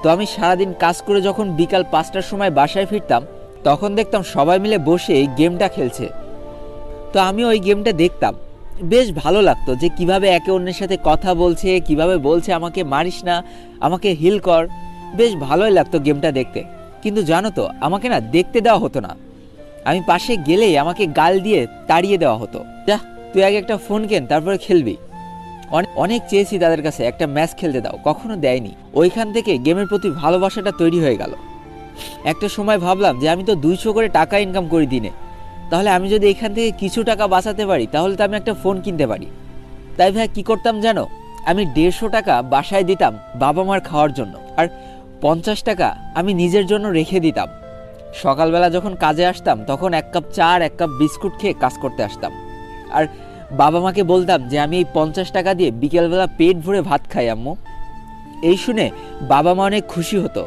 তো আমি সারাদিন কাজ করে যখন বিকাল 5টার সময় বাসায় ফিরতাম, তখন দেখতাম সবাই মিলে বসে এই গেমটা খেলছে। তো আমি ওই গেমটা দেখতাম, বেশ ভালো লাগতো যে কিভাবে একে অন্যের সাথে কথা বলছে, কিভাবে বলছে আমাকে মারিস না, আমাকে হিল কর। বেশ ভালোই লাগতো গেমটা দেখতে। কিন্তু জানো তো, আমাকে না দেখতে দেওয়া হতো না। আমি পাশে গেলেই আমাকে গাল দিয়ে তাড়িয়ে দেওয়া হতো, যা তুই আগে একটা ফোন কেন, তারপরে খেলবি। অনেক চেয়েছি তাদের কাছে একটা ম্যাচ খেলতে দাও, কখনো দেয়নি। ওইখান থেকে গেমের প্রতি ভালোবাসাটা তৈরি হয়ে গেল। একটা সময় ভাবলাম যে আমি তো 200 করে টাকা ইনকাম করি দিনে, তাহলে আমি যদি এখান থেকে কিছু টাকা বাঁচাতে পারি তাহলে তো আমি একটা ফোন কিনতে পারি। তাই ভাই কী করতাম জানো, আমি 150 টাকা বাসায় দিতাম বাবা মার খাওয়ার জন্য, আর 50 টাকা আমি নিজের জন্য রেখে দিতাম। সকালবেলা যখন কাজে আসতাম তখন 1 কাপ চা আর 1 কাপ বিস্কুট খেয়ে কাজ করতে আসতাম। আর বাবা মাকে বলতাম যে আমি এই 50 টাকা দিয়ে বিকেলবেলা পেট ভরে ভাত খাই আম্মু। এই শুনে বাবা মা অনেক খুশি হতো।